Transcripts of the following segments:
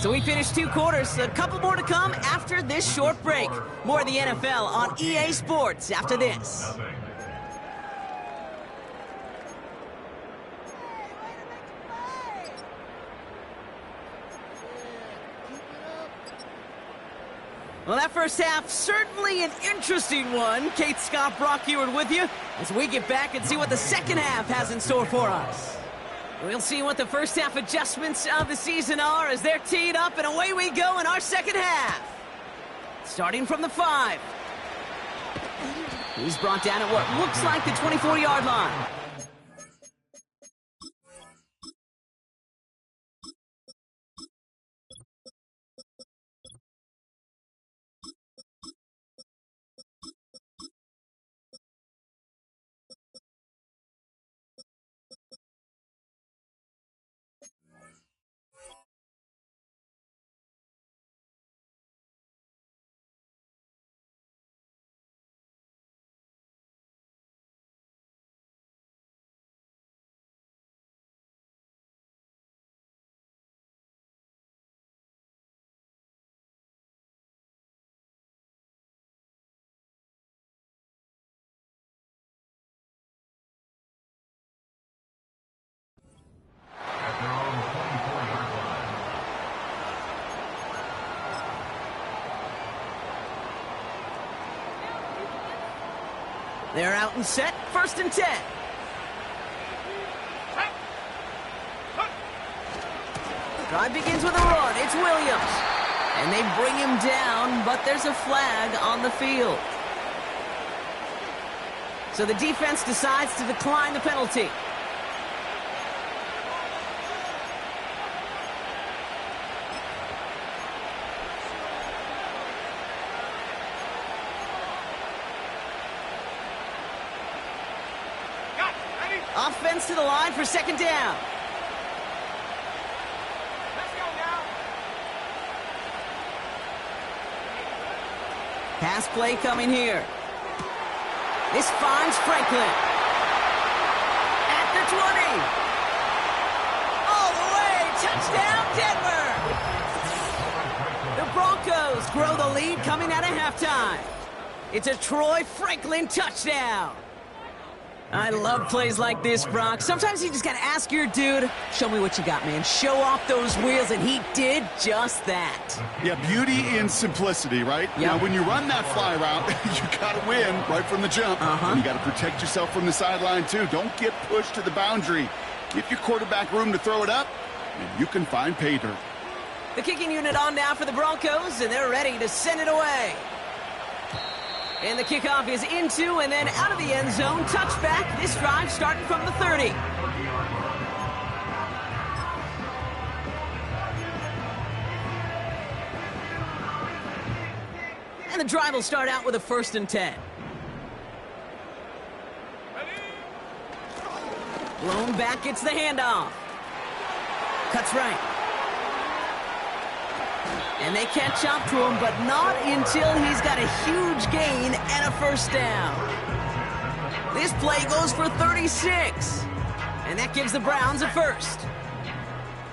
So we finished 2 quarters, a couple more to come after this short break. More of the NFL on EA Sports after this. Well, that first half, certainly an interesting one. Kate Scott, Brock Huard with you as we get back and see what the second half has in store for us. We'll see what the first half adjustments of the season are as they're teed up, and away we go in our second half. Starting from the 5. He's brought down at what looks like the 24-yard line. They're out and set, 1st and 10. Drive begins with a run. It's Williams. And they bring him down, but there's a flag on the field. So the defense decides to decline the penalty. Offense to the line for 2nd down. Let's go now. Pass play coming here. This finds Franklin. At the 20. All the way. Touchdown, Denver. The Broncos grow the lead coming out of halftime. It's a Troy Franklin touchdown. I love plays like this, Brock. Sometimes you just got to ask your dude, show me what you got, man. Show off those wheels, and he did just that. Yeah, beauty in simplicity, right? Yep. Now, when you run that fly route, you got to win right from the jump. And you got to protect yourself from the sideline, too. Don't get pushed to the boundary. Give your quarterback room to throw it up, and you can find pay dirt. The kicking unit on now for the Broncos, and they're ready to send it away. And the kickoff is into and then out of the end zone. Touchback. This drive starting from the 30. And the drive will start out with a 1st and 10. Blown back, gets the handoff. Cuts right. And they catch up to him, but not until he's got a huge gain and a 1st down. This play goes for 36. And that gives the Browns a 1st.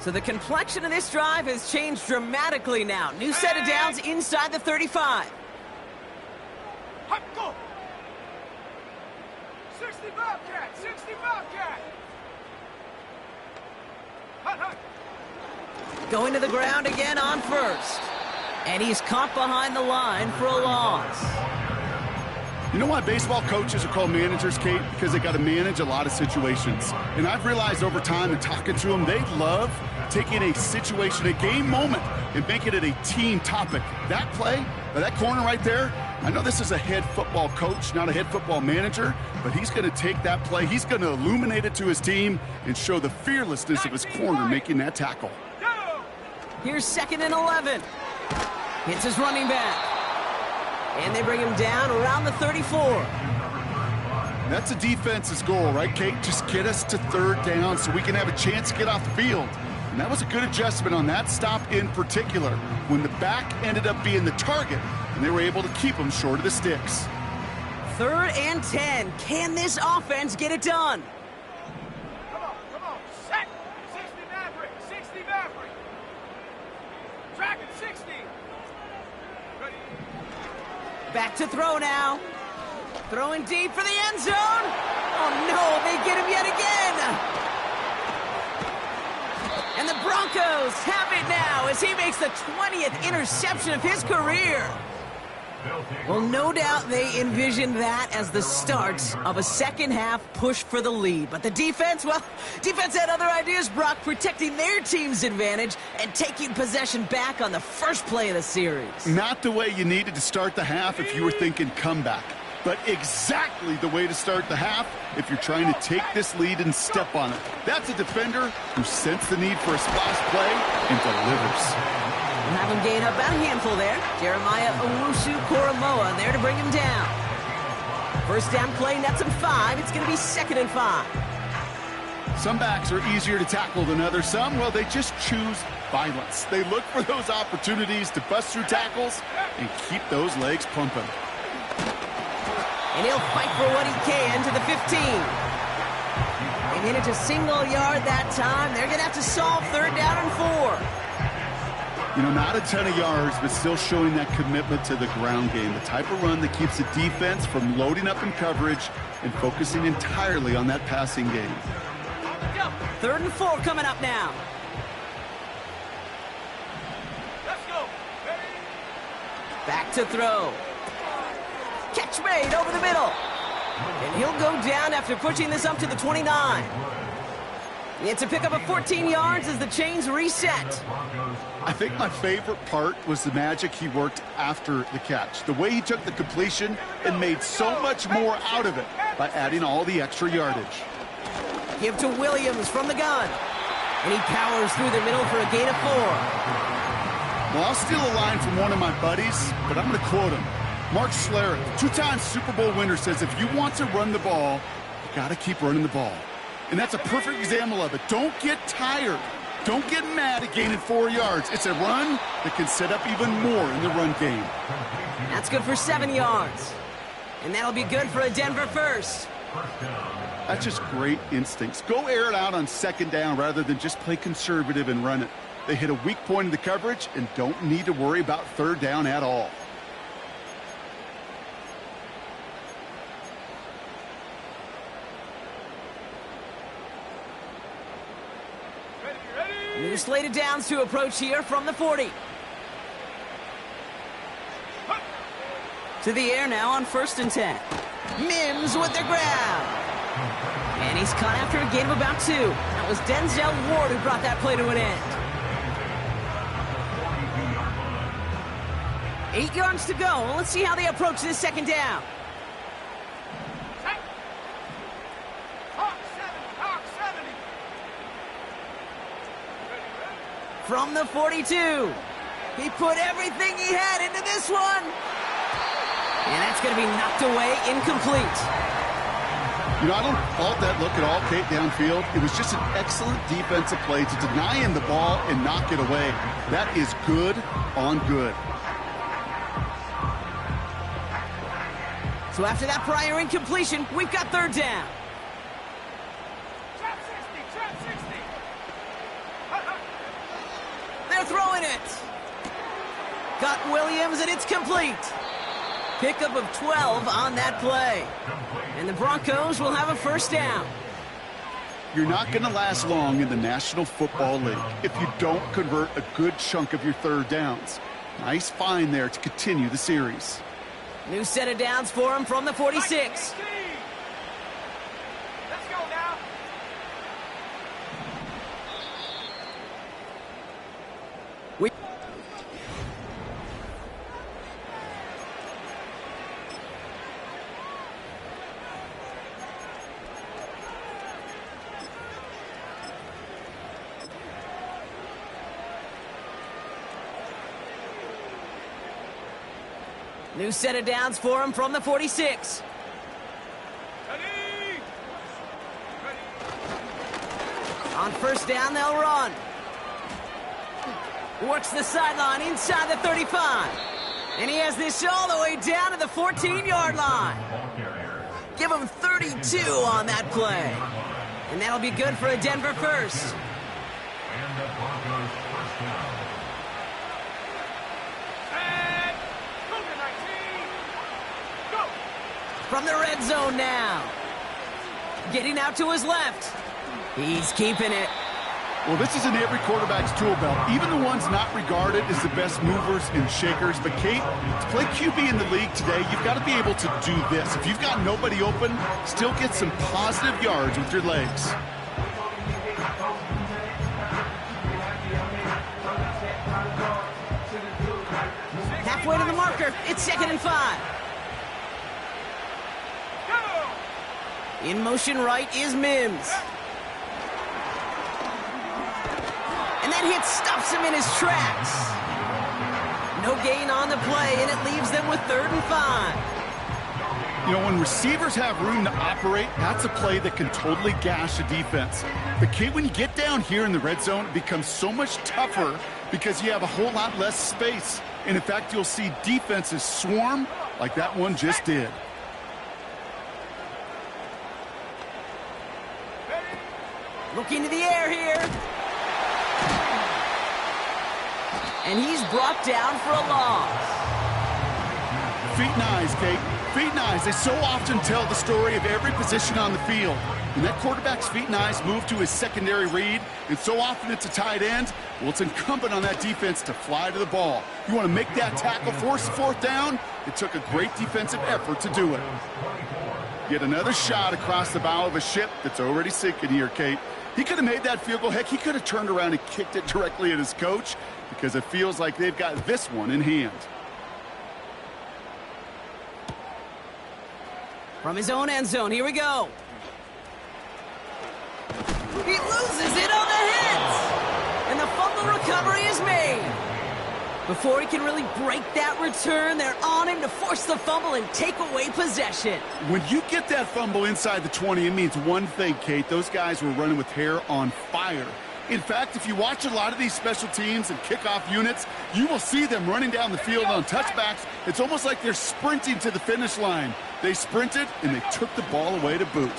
So the complexion of this drive has changed dramatically now. New set of downs inside the 35. Go. 60 Bobcat, 60 Bobcat. Hut. Going to the ground again on 1st. And he's caught behind the line for a loss. You know why baseball coaches are called managers, Kate? Because they got to manage a lot of situations. And I've realized over time and talking to them, they love taking a situation, a game moment, and making it a team topic. That play, or that corner right there, I know this is a head football coach, not a head football manager, but he's going to take that play, he's going to illuminate it to his team and show the fearlessness of his corner making that tackle. Here's 2nd and 11. Hits his running back. And they bring him down around the 34. That's a defense's goal, right, Kate? Just get us to 3rd down so we can have a chance to get off the field. And that was a good adjustment on that stop in particular, when the back ended up being the target, and they were able to keep him short of the sticks. 3rd and 10. Can this offense get it done? Come on. Set. 60 Maverick. 60 Maverick. Back to throw now. Throwing deep for the end zone. Oh, no, they get him yet again. And the Broncos have it now as he makes the 20th interception of his career. Well, no doubt they envisioned that as the start of a second-half push for the lead. But the defense, well, defense had other ideas, Brock, protecting their team's advantage and taking possession back on the first play of the series. Not the way you needed to start the half if you were thinking comeback, but exactly the way to start the half if you're trying to take this lead and step on it. That's a defender who sensed the need for a splash play and delivers. Have him gain up about a handful there. Jeremiah Owusu-Koramoah there to bring him down. First down play, nets him 5. It's going to be 2nd and 5. Some backs are easier to tackle than others. Some, well, they just choose violence. They look for those opportunities to bust through tackles and keep those legs pumping. And he'll fight for what he can to the 15. They made it to single yard that time. They're going to have to solve 3rd down and 4. You know, not a ton of yards, but still showing that commitment to the ground game. The type of run that keeps the defense from loading up in coverage and focusing entirely on that passing game. 3rd and 4 coming up now. Let's go. Ready? Back to throw. Catch made over the middle. And he'll go down after pushing this up to the 29. It's a pickup of 14 yards as the chains reset. I think my favorite part was the magic he worked after the catch. The way he took the completion and made so much more out of it by adding all the extra yardage. Give to Williams from the gun. And he powers through the middle for a gain of 4. Well, I'll steal a line from one of my buddies, but I'm going to quote him. Mark Schlereth, the 2-time Super Bowl winner, says if you want to run the ball, you got to keep running the ball. And that's a perfect example of it. Don't get tired. Don't get mad at gaining 4 yards. It's a run that can set up even more in the run game. That's good for 7 yards. And that'll be good for a Denver first. That's just great instincts. Go air it out on 2nd down rather than just play conservative and run it. They hit a weak point in the coverage and don't need to worry about 3rd down at all. New slated downs to approach here from the 40. To the air now on 1st and 10. Mims with the grab. And he's caught after a gain of about 2. That was Denzel Ward who brought that play to an end. 8 yards to go. Well, let's see how they approach this 2nd down. From the 42. He put everything he had into this one. And that's going to be knocked away, incomplete. You know, I don't fault that look at all, Kate, downfield. It was just an excellent defensive play to deny him the ball and knock it away. That is good on good. So after that prior incompletion, we've got 3rd down. Trap 60, trap 60. They're throwing it. Got Williams, and it's complete. Pickup of 12 on that play. And the Broncos will have a 1st down. You're not going to last long in the National Football League if you don't convert a good chunk of your 3rd downs. Nice find there to continue the series. New set of downs for him from the 46. Let's go now. New set of downs for him from the 46. Ready. On 1st down, they'll run. Works the sideline inside the 35. And he has this all the way down to the 14-yard line. Give him 32 on that play. And that'll be good for a Denver first. And the Broncos first down. And move to 19. From the red zone now. Getting out to his left. He's keeping it. Well, this is in every quarterback's tool belt, even the ones not regarded as the best movers and shakers. But, Kate, to play QB in the league today, you've got to be able to do this. If you've got nobody open, still get some positive yards with your legs. Halfway to the marker. It's 2nd and 5. In motion right is Mims. And that hit stops him in his tracks. No gain on the play, and it leaves them with 3rd and 5. You know, when receivers have room to operate, that's a play that can totally gash a defense. But, Kate, when you get down here in the red zone, it becomes so much tougher because you have a whole lot less space. And, in fact, you'll see defenses swarm like that one just did. Looking to the air here. And he's brought down for a loss. Feet and eyes, Kate. Feet and eyes. They so often tell the story of every position on the field. When that quarterback's feet and eyes move to his secondary read, and so often it's a tight end, well, it's incumbent on that defense to fly to the ball. You want to make that tackle, force the 4th down? It took a great defensive effort to do it. Yet another shot across the bow of a ship that's already sinking here, Kate. He could have made that field goal. Heck, he could have turned around and kicked it directly at his coach because it feels like they've got this one in hand. From his own end zone, here we go. He loses it on the hit. And the fumble recovery is made. Before he can really break that return, they're on him to force the fumble and take away possession. When you get that fumble inside the 20, it means one thing, Kate. Those guys were running with hair on fire. In fact, if you watch a lot of these special teams and kickoff units, you will see them running down the field on touchbacks. It's almost like they're sprinting to the finish line. They sprinted, and they took the ball away to boot.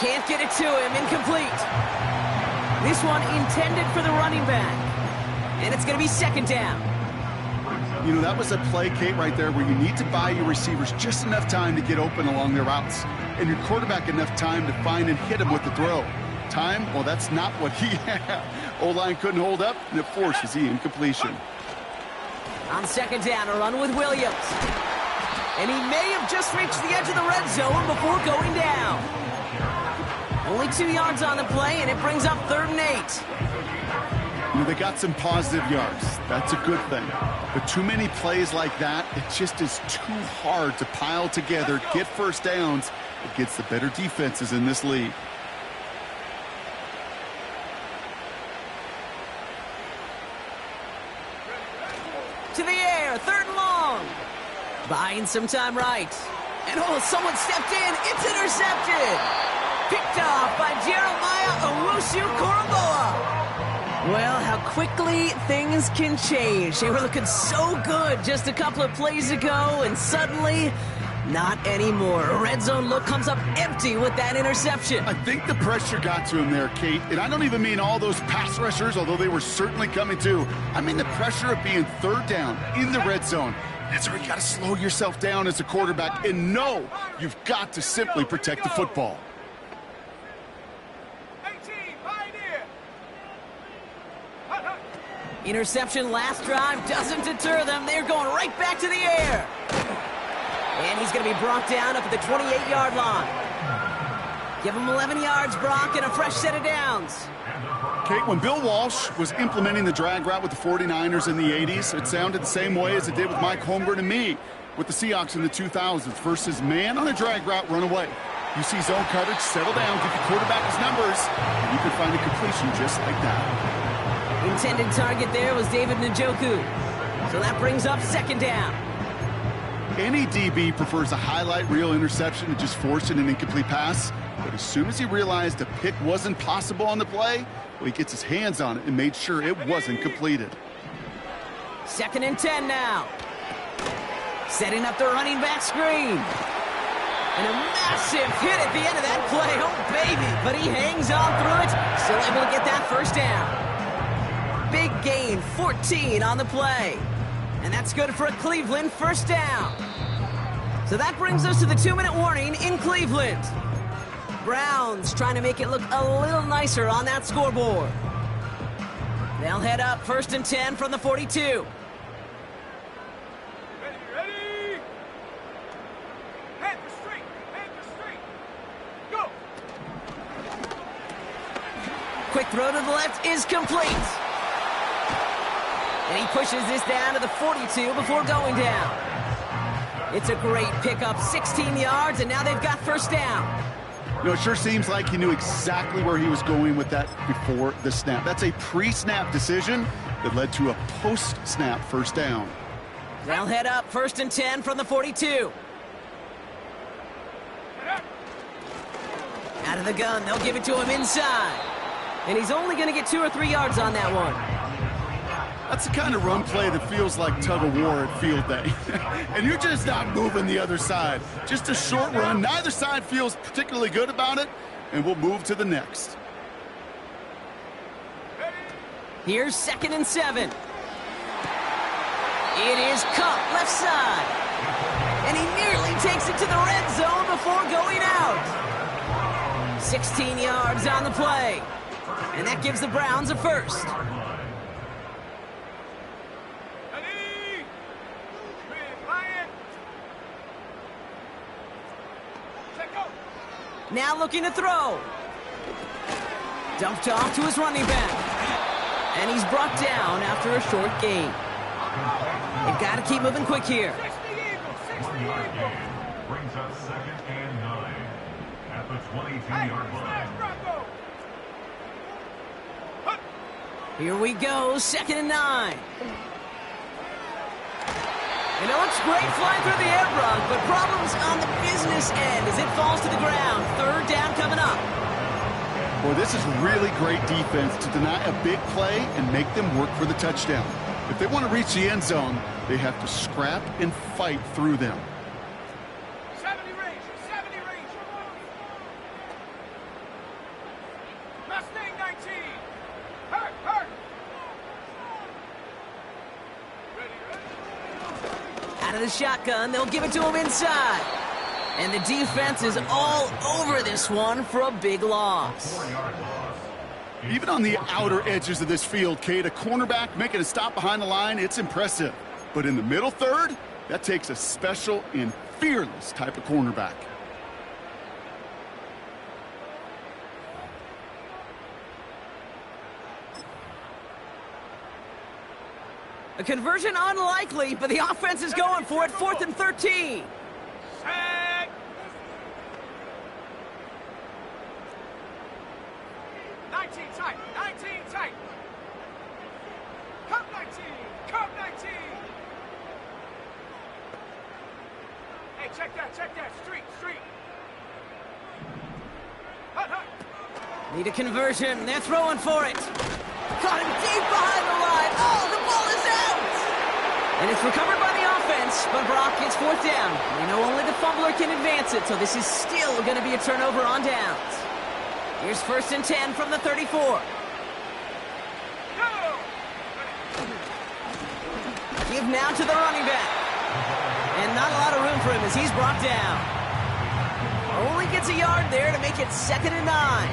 Can't get it to him. Incomplete. This one intended for the running back. And it's going to be 2nd down. You know, that was a play, Kate, right there where you need to buy your receivers just enough time to get open along their routes. And your quarterback enough time to find and hit him with the throw. Time? Well, that's not what he had. O-line couldn't hold up, and it forces the incompletion. On 2nd down, a run with Williams. And he may have just reached the edge of the red zone before going down. Only 2 yards on the play, and it brings up 3rd and 8. You know, they got some positive yards. That's a good thing. But too many plays like that, it just is too hard to pile together, get first downs against the better defenses in this league. To the air, 3rd and long. Buying some time right. And oh, someone stepped in. It's intercepted. Picked off by Jeremiah Owusu-Koramoah. Well, how quickly things can change. They were looking so good just a couple of plays ago, and suddenly, not anymore. A red zone look comes up empty with that interception. I think the pressure got to him there, Kate. And I don't even mean all those pass rushers, although they were certainly coming too. I mean the pressure of being 3rd down in the red zone. That's where you got to slow yourself down as a quarterback and know you've got to simply protect the football. Interception last drive doesn't deter them. They're going right back to the air. And he's going to be brought down up at the 28-yard line. Give him 11 yards, Brock, and a fresh set of downs. Kate, when Bill Walsh was implementing the drag route with the 49ers in the 80s, it sounded the same way as it did with Mike Holmgren and me with the Seahawks in the 2000s versus man on a drag route, run away. You see zone coverage, settle down, give your quarterback his numbers, and you can find a completion just like that. Intended target there was David Njoku. So that brings up 2nd down. Any DB prefers a highlight reel interception to just forcing an incomplete pass. But as soon as he realized a pick wasn't possible on the play, well, he gets his hands on it and made sure it wasn't completed. 2nd and 10 now. Setting up the running back screen. And a massive hit at the end of that play. Oh, baby. But he hangs on through it. Still able to get that 1st down. Big gain, 14 on the play. And that's good for a Cleveland first down. So that brings us to the 2-minute warning in Cleveland. Browns trying to make it look a little nicer on that scoreboard. They'll head up 1st and 10 from the 42. Ready? Head for straight. Go. Quick throw to the left is complete. And he pushes this down to the 42 before going down. It's a great pickup, 16 yards, and now they've got first down. You know, it sure seems like he knew exactly where he was going with that before the snap. That's a pre-snap decision that led to a post-snap first down. They'll head up 1st and 10 from the 42. Out of the gun, they'll give it to him inside. And he's only going to get 2 or 3 yards on that one. That's the kind of run play that feels like tug-of-war at field day. And you're just not moving the other side. Just a short run. Neither side feels particularly good about it, and we'll move to the next. Here's 2nd and 7. It is Kupp, left side. And he nearly takes it to the red zone before going out. 16 yards on the play. And that gives the Browns a first. Now looking to throw. Dumped off to his running back. And he's brought down after a short gain. They've got to keep moving quick here. Brings up 2nd and 9 at the 22-yard line. Here we go, 2nd and 9. And it looks great flying through the air, Brock, but problems on the business end as it falls to the ground. 3rd down coming up. Boy, this is really great defense to deny a big play and make them work for the touchdown. If they want to reach the end zone, they have to scrap and fight through them. 70 range. Mustang 19. Hurt. Ready. Out of the shotgun, they'll give it to him inside. And the defense is all over this one for a big loss. Even on the outer edges of this field, Kate, a cornerback making a stop behind the line, it's impressive. But in the middle third, that takes a special and fearless type of cornerback. A conversion unlikely, but the offense is going for it. 4th and 13. Set. 19 tight. Cup 19. Hey, check that. Street. Hut. Need a conversion. They're throwing for it. Caught him deep behind the line. Oh, the ball is out! And it's recovered by the offense, but Brock gets 4th down. We know only the fumbler can advance it, so this is still going to be a turnover on downs. Here's 1st and 10 from the 34. Go! Give now to the running back. And not a lot of room for him as he's brought down. Only gets a yard there to make it 2nd and 9.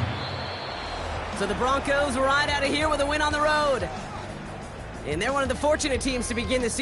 So the Broncos ride out of here with a win on the road. And they're one of the fortunate teams to begin the season.